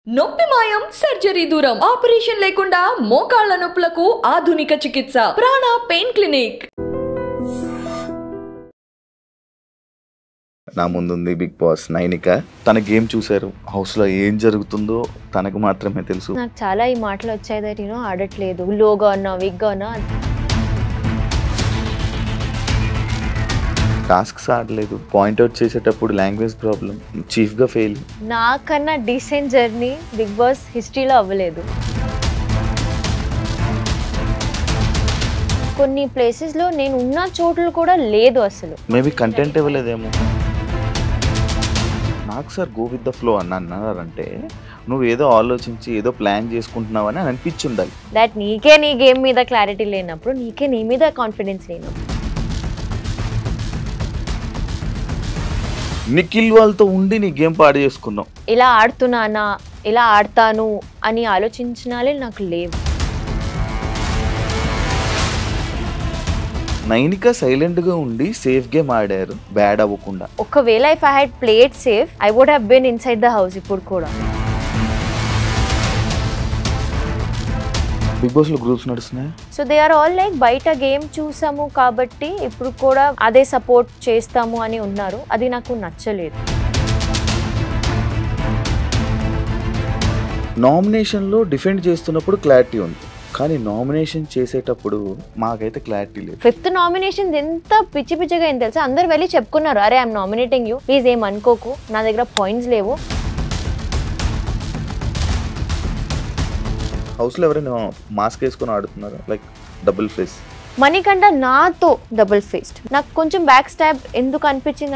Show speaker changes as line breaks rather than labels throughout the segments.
నొప్పి మాయం సర్జరీ దూరం ఆపరేషన్ లేకుండా మోకాళ్ల నొప్పులకు ఆధునిక చికిత్స ప్రాణ పెయిన్ క్లినిక్.
నా ముందుంది బిగ్ బాస్ నైనిక. తన గేమ్ చూశారు, హౌస్ లో ఏం జరుగుతుందో తనకు మాత్రమే తెలుసు.
నాకు చాలా ఈ మాటలు వచ్చాయి దట్ ఆడట్లేదు, లోగా ఉన్నా, వీక్గా ఉన్నా.
టాస్క్స్ ఆడలేదు, పాయింట్అవుట్ చేసేటప్పుడు లాంగ్వేజ్ ప్రాబ్లం, చీఫ్ గా ఫెయిల్.
నాకన్నా డీసెంట్ జర్నీ బిగ్ బాస్ హిస్టరీలో అవ్వలేదు. కొన్ని ప్లేసెస్ లో నేను ఉన్న చోట్ల కూడా లేదు అసలు.
మేబీ కంటెంట్ ఇవ్వలేదేమో. నాకు sir go with the flow అన్నారంటే నువ్వు ఏదో ఆలోచించి ఏదో ప్లాన్ చేసుకుంటున్నావని అని అనిపించి ఉండాలి.
దట్ నీకే నీ గేమ్ మీద క్లారిటీ లేనప్పుడు, నీకే నీ మీద కాన్ఫిడెన్స్ లేనప్పుడు.
నిఖిల్ వాళ్ళతో ఉండి నీ గేమ్ పాడు చేసుకున్నావు.
ఇలా ఆడుతున్నానా, ఇలా ఆడతాను అని ఆలోచించినాలే నాకు లేవు.
నైనిక సైలెంట్ గా ఉండి సేఫ్ గేమ్ ఆడారు, బ్యాడ్ అవ్వకుండా.
ఒకవేళ if I had played safe I would have been inside the house ఇప్పుడు కూడా.
బిగ్ బాస్ లో గ్రూప్స్ నడుస్తున్నాయి.
So they are all like బయట గేమ్ చూసాము కాబట్టి ఇప్పుడు కూడా అదే సపోర్ట్ చేస్తాము అని ఉన్నారు. అది నాకు నచ్చలేదు.
నామినేషన్ లో డిఫెండ్ చేస్తున్నప్పుడు క్లారిటీ ఉంది, కానీ నామినేషన్ చేసేటప్పుడు మాకైతే క్లారిటీ లేదు.
5th నామినేషన్ ఎంత పిచ్చి పిచ్చిగా ఏం తెలుసా, అందరు వెళ్ళి చెప్పుకున్నారు, అరే ఐఎమ్ నామినేటింగ్ యూ, ప్లీజ్ ఏం అనుకోకు, నా దగ్గర పాయింట్స్ లేవు.
హౌస్ లో ఎవరైనా మాస్క్ వేసుకొని ఆడుతున్నారు, లైక్ డబుల్ ఫేస్.
మణికంఠ నాతో డబుల్ ఫేస్డ్. నాకు కొంచెం బ్యాక్ స్టాబ్ ఎందుకు అనిపించింది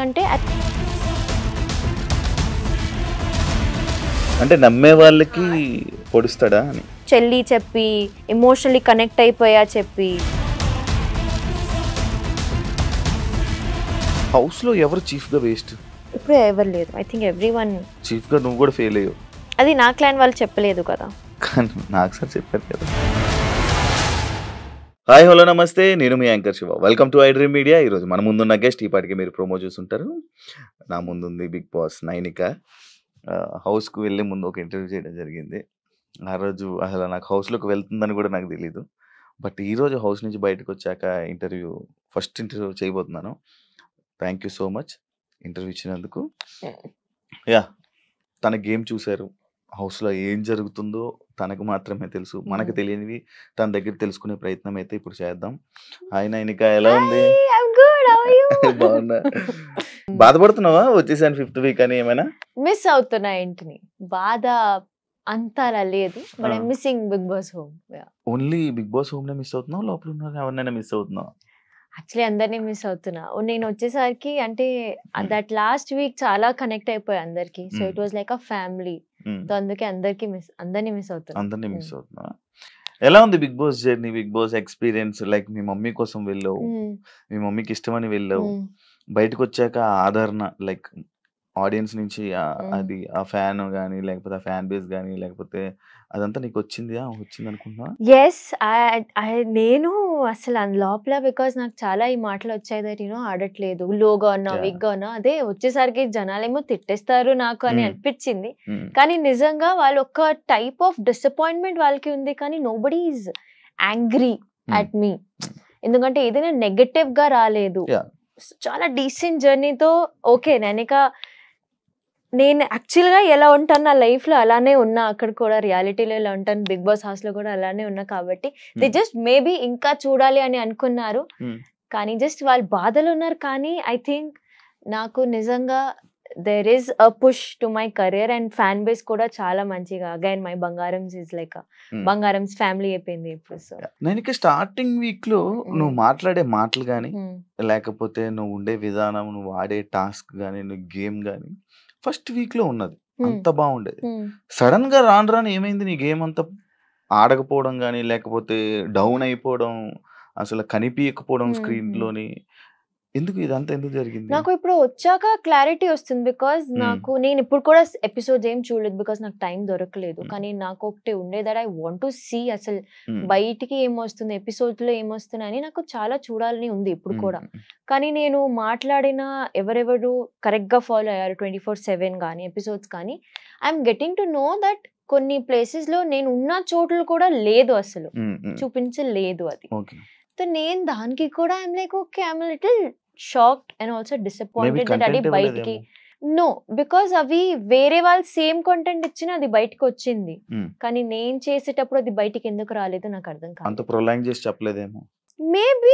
అంటే నమ్మే వాళ్ళకి పొడుస్తాడా అని
చెల్లి చెప్పి, ఎమోషనల్లీ కనెక్ట్ అయిపోయా చెప్పి.
హౌస్ లో ఎవరు చీఫ్ గా వేస్ట్?
ఇప్పుడు ఎవరు లేరు. I think everyone.
చీఫ్ గా నువ్వు కూడా ఫెయిల్ అయ్యావు.
అది నా క్లాన్ వాళ్ళు చెప్పలేదు కదా.
కానీ నాకు సార్ చెప్పారు కదా. హాయ్ హలో నమస్తే, నేను మీ anchor Shiva. Welcome to I Dream Media. ఈరోజు మన ముందున్న గెస్ట్, ఈ పాటికి మీరు ప్రోమో చూస్తుంటారు. నా ముందుంది బిగ్ బాస్ నైనిక. హౌస్కు వెళ్ళే ముందు ఒక ఇంటర్వ్యూ చేయడం జరిగింది. ఆ రోజు అసలు నాకు హౌస్లోకి వెళ్తుందని కూడా నాకు తెలీదు. బట్ ఈరోజు హౌస్ నుంచి బయటకు వచ్చాక ఫస్ట్ ఇంటర్వ్యూ చేయబోతున్నాను. Thank you so much interview ఇచ్చినందుకు. యా, తన గేమ్ చూశారు, హౌస్లో ఏం జరుగుతుందో తనకు మాత్రమే తెలుసు. మనకు తెలియనివి తన దగ్గర తెలుసుకునే ప్రయత్నం అయితే ఇప్పుడు చేద్దాం. హాయ్ నైనిక, ఎలా ఉంది? బాగున్నా. బాధపడుతున్నావా వచ్చేసాను 5th వీక్ అని? ఏమైనా
మిస్ అవుతున్నా ఇంటిని. బాధ అంతా లేదు, but I missing Bigg Boss home.
Only Bigg Boss home నే మిస్ అవుతున్నావు, లోపల ఉన్న ఎవరినైనా మిస్ అవుతున్నావు?
యాక్చువల్లీ అందరినీ మిస్ అవుతున్నా. నేను వచ్చేసరికి అంటే దట్ లాస్ట్ వీక్ చాలా కనెక్ట్ అయిపోయా అందరికి. So it was like a family. So అందుకే అందరినీ మిస్ అవుతున్నా.
ఎలా ఉంది Bigg Boss journey, Bigg Boss experience? Like మీ మమ్మీ కోసం వెళ్ళావు, మీ మమ్మీకి ఇష్టమని వెళ్ళావు, బయటకు వచ్చాక ఆదరణ లైక్ ఆడియన్స్ నుంచి అది ఆ ఫ్యాన్ కానీ లేకపోతే ఆ ఫ్యాన్ బేస్ కానీ లేకపోతే అదంతా నీకు వచ్చింది అనుకుంటున్నా?
ఎస్, నేను అసలు లోపల బికాస్ నాకు చాలా ఈ మాటలు వచ్చాయి దట్ ఆడట్లేదు, లోగా ఉన్నా, వీక్గా ఉన్నా. అదే వచ్చేసరికి జనాలేమో తిట్టేస్తారు నాకు అని అనిపించింది. కానీ నిజంగా వాళ్ళు ఒక టైప్ ఆఫ్ డిసప్పాయింట్మెంట్ వాళ్ళకి ఉంది, కానీ నోబడీ ఈజ్ యాంగ్రీ అట్ మీ. ఎందుకంటే ఏదైనా నెగటివ్ గా రాలేదు. చాలా డీసెంట్ జర్నీతో ఓకే నేను యాక్చువల్గా ఎలా ఉంటాను నా లైఫ్లో అలానే ఉన్నా, అక్కడ కూడా రియాలిటీలో ఎలా ఉంటాను, బిగ్ బాస్ హౌస్లో కూడా అలానే ఉన్నా. కాబట్టి దే జస్ట్ మేబీ ఇంకా చూడాలి అని అనుకున్నారు, కానీ జస్ట్ వాళ్ళు బాధలు ఉన్నారు. కానీ ఐ థింక్ నాకు నిజంగా there is a push to my career and fan base కూడా చాలా మంచిగా. అగైన్ మై బంగారమ్స్ ఈజ్ లైక్ బంగారమ్స్ ఫ్యామిలీ అయిపోయింది ఇప్పుడు. సో
నేను స్టార్టింగ్ వీక్ లో నువ్వు మాట్లాడే మాటలు కానీ లేకపోతే నువ్వు ఉండే విధానం, నువ్వు ఆడే టాస్క్ కానీ, నువ్వు గేమ్ కానీ ఫస్ట్ వీక్ లో ఉన్నది అంత బాగుండేది. సడన్ గా రాను ఏమైంది, నీ గేమ్ అంతా ఆడకపోవడం కానీ లేకపోతే డౌన్ అయిపోవడం, అసలు కనిపించకపోవడం స్క్రీన్ లోని, ఇదంతా ఎందుకు జరిగింది?
నాకు ఇప్పుడు వచ్చాక క్లారిటీ వస్తుంది. బికాస్ నేను ఇప్పుడు కూడా ఎపిసోడ్స్ ఏం చూడలేదు, బికాస్ నాకు టైం దొరకలేదు. కానీ నాకు ఒకటి ఉండే that I want to see అసలు బయటికి ఏమొస్తుంది, ఎపిసోడ్స్ లో ఏమొస్తుంది అని నాకు చాలా చూడాలని ఉంది ఇప్పుడు కూడా. కానీ నేను మాట్లాడిన ఎవరెవరు కరెక్ట్ గా ఫాలో అయ్యారు 24/7 కానీ ఎపిసోడ్స్ కానీ, I'm getting to know that కొన్ని ప్లేసెస్ లో నేను ఉన్న చోట్ల కూడా లేదు అసలు చూపించలేదు అది. సో నేను దానికి కూడా I'm like okay I'm little shocked and also disappointed that అది బయటికి నో బికాస్ అవి వేరే వాళ్ళు సేమ్ కంటెంట్ ఇచ్చినా అది బయటకు వచ్చింది, కానీ నేను చేసేటప్పుడు అది బయటికి ఎందుకు రాలేదు నాకు అర్థం కాదు. Maybe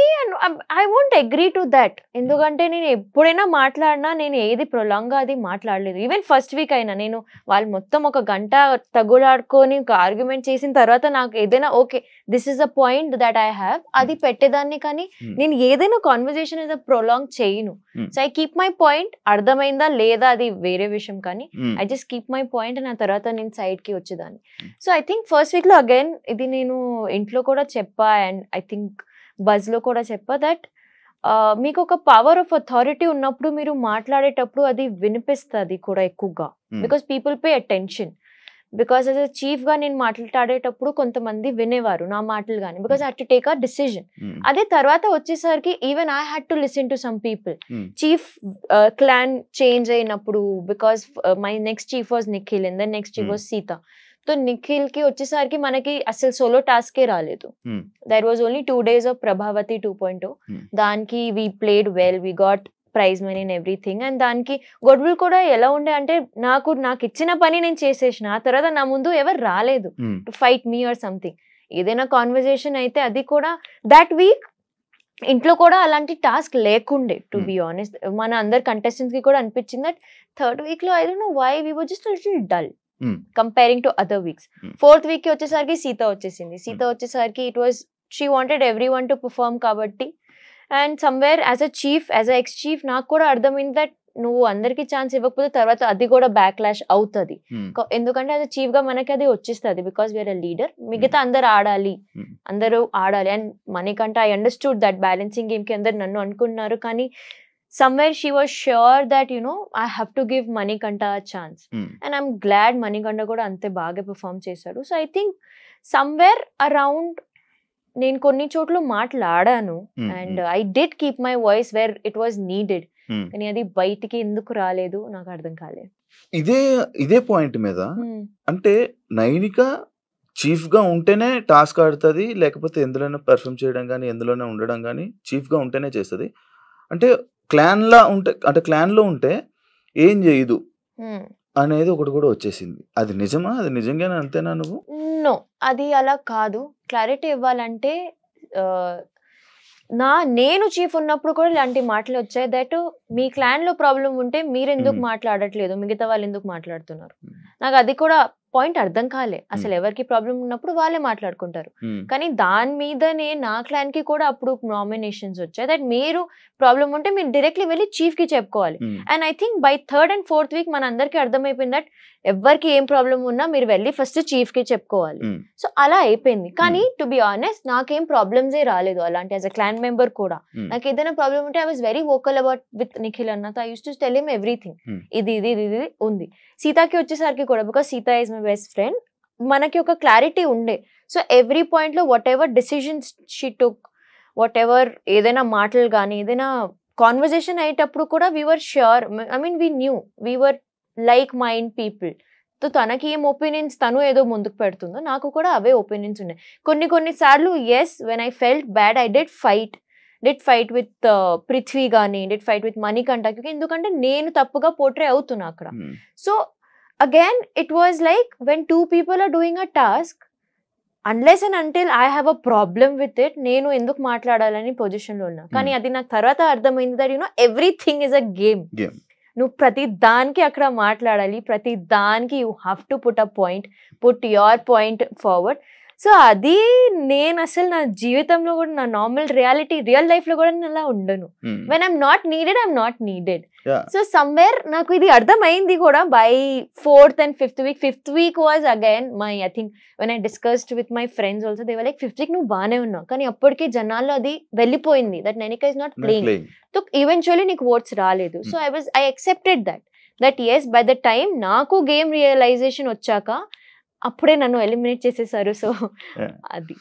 I won't agree to that, ఎందుకంటే నేను ఎప్పుడైనా మాట్లాడినా నేను ఏది ప్రొలాంగ్ గా అది మాట్లాడలేదు. ఈవెన్ ఫస్ట్ వీక్ అయినా నేను వాళ్ళు మొత్తం ఒక గంట తగులాడుకొని ఒక ఆర్గ్యుమెంట్ చేసిన తర్వాత నాకు ఏదైనా okay this is a point that I have అది పెట్టేదాన్ని, కానీ నేను ఏదైనా కాన్వర్జేషన్ ఏదో ప్రొలాంగ్ చేయను. So I keep my point, అర్థమైందా లేదా అది వేరే విషయం, కానీ I just keep my point నా తర్వాత నేను సైడ్ కి వచ్చేదాన్ని. So I think first week లో అగైన్ ఇది నేను ఇంట్లో కూడా చెప్పా అండ్ ఐ థింక్ బజ్ లో కూడా చెప్పా దట్ మీకు ఒక పవర్ ఆఫ్ అథారిటీ ఉన్నప్పుడు మీరు మాట్లాడేటప్పుడు అది వినిపిస్తుంది కూడా ఎక్కువగా, because people pay attention. Because as a chief గా నేను మాట్లాడేటప్పుడు కొంతమంది వినేవారు నా మాటలు కానీ, because I had to take a decision. అదే తర్వాత వచ్చేసరికి even I had to listen to some people. Chief clan change అయినప్పుడు because my next chief was Nikhil and then next chief was Seetha. So Nikhil కి వచ్చేసరికి మనకి అసలు సోలో టాస్కే రాలేదు. There was only 2 days of Prabhavati 2.0. దానికి we played well, we got prize money and everything. And దానికి గొడవలు కూడా ఎలా ఉండే అంటే నాకు ఇచ్చిన పని నేను చేసేసిన, ఆ తర్వాత నా ముందు ఎవరు రాలేదు to fight me or something. ఏదైనా కాన్వర్జేషన్ అయితే అది కూడా దట్ వీక్ ఇంట్లో కూడా అలాంటి టాస్క్ లేకుండే టు బి ఆనెస్ట్. మన అందరు కంటెస్టెంట్స్ కి కూడా అనిపించింది దట్ థర్డ్ వీక్ లో I don't know why we were just little dull comparing to other weeks. Fourth week కి వచ్చేసరికి సీత వచ్చేసరికి it was she wanted everyone to perform కాబట్టి. And somewhere as a chief as a ex chief నాకు కూడా అర్థమైంది that నువ్వు అందరికి chance ఇవ్వకపోతే తర్వాత అది కూడా బ్యాక్లాష్ అవుతుంది, ఎందుకంటే యాజ్ అ చీఫ్ గా మనకి అది వచ్చేస్తుంది బికాస్ వీఆర్ అ లీడర్. మిగతా అందరు ఆడాలి అండ్ మనకంటే I understood that balancing game కి అందరు నన్ను అనుకున్నారు, కానీ somewhere she was sure that I have to give Manikanta a chance, and I'm glad Manikanta kuda ante baga perform chesadu. So I think somewhere around నేను కొన్ని చోట్ల మాట్లాడాను and I did keep my voice where it was needed, కానీ అది బయటికి ఎందుకు రాలేదు నాకు అర్థం కాలేదు.
ఇదే పాయింట్ మీద అంటే నైనిక చీఫ్ గా ఉంటేనే టాస్క్ ఆడుతుంది, లేకపోతే ఎందులోనే పర్ఫామ్ చేయడం కానీ ఎందులోనే ఉండడం కానీ చీఫ్ గా ఉంటేనే చేస్తుంది. అంటే క్లాన్ లో ఉంటే ఏం చేయదు అనేది ఒకటి కూడా వచ్చేసింది. అది నిజమా? అది నిజంగానే అంతేనా? నువ్వు
నో అది అలా కాదు. క్లారిటీ ఇవ్వాలంటే నేను చీఫ్ ఉన్నప్పుడు కూడా ఇలాంటి మాటలు వచ్చాయి దట్ మీ క్లాన్ లో ప్రాబ్లం ఉంటే మీరు ఎందుకు మాట్లాడట్లేదు, మిగతా వాళ్ళు ఎందుకు మాట్లాడుతున్నారు. నాకు అది కూడా పాయింట్ అర్థం కాలే. అసలు ఎవరికి ప్రాబ్లం ఉన్నప్పుడు వాళ్ళే మాట్లాడుకుంటారు, కానీ దాని మీదనే నా క్లాన్ కి కూడా అప్పుడు నామినేషన్స్ వచ్చాయి దట్ మీరు ప్రాబ్లం ఉంటే మీరు డైరెక్ట్లీ వెళ్ళి చీఫ్ కి చెప్పుకోవాలి. And I think by third and fourth week మన అందరికి అర్థమైపోయింది దట్ ఎవరికి ఏం ప్రాబ్లం ఉన్నా మీరు వెళ్ళి ఫస్ట్ చీఫ్ కి చెప్పుకోవాలి. సో అలా అయిపోయింది. కానీ టు బి ఆనెస్ట్ నాకేం ప్రాబ్లమ్స్ రాలేదు అలాంటి యాజ్ అ క్లాన్ మెంబర్ కూడా. నాకు ఏదైనా ప్రాబ్లం ఉంటే I was very vocal about with Nikhil అన్నతో. I use to tell him everything, ఇది ఉంది. సీతాకి వచ్చేసరికి కూడా because Seetha is my best friend, మనకి ఒక క్లారిటీ ఉండే. సో ఎవ్రీ పాయింట్ లో whatever decisions she took, whatever ఏదైనా మాటలు కానీ ఏదైనా కాన్వర్జేషన్ అయ్యేటప్పుడు కూడా we were sure, I mean we knew we were like mind people. So తనకి ఏం ఒపీనియన్స్ తను ఏదో ముందుకు పెడుతుందో నాకు కూడా అవే ఒపీనియన్స్ ఉన్నాయి. కొన్ని సార్లు yes when I felt bad I did fight with Prithvi కానీ డిడ్ ఫైట్ విత్ మణికంఠ, ఎందుకంటే నేను తప్పుగా పోర్ట్రే అవుతున్నా అక్కడ. So again it was like when 2 people are doing a task, unless and until I have a problem with it, నేను ఎందుకు మాట్లాడాలని position లో ఉన్నా. కానీ అది నాకు తర్వాత అర్థమైంది that everything is a game. నువ్వు ప్రతి దానికి అక్కడ మాట్లాడాలి, ప్రతి దానికి you have to put your point forward. So అది నేను అసలు నా జీవితంలో కూడా నా నార్మల్ రియల్ లైఫ్ లో కూడా నేను అలా ఉండను. When I'm not needed. So somewhere నాకు ఇది అర్థమైంది కూడా by 4th and 5th week. 5th week was again my I think when I discussed with my friends also they were like 5th week నువ్వు బాగానే ఉన్నావు, కానీ అప్పటికే జనాల్లో అది వెళ్ళిపోయింది that Nainika is not playing. So eventually నీకు ఓట్స్ రాలేదు. So I accepted that yes by the time నాకు గేమ్ రియలైజేషన్ వచ్చాక అప్పుడే నన్ను ఎలిమినేట్ చేసేసారు. సో అది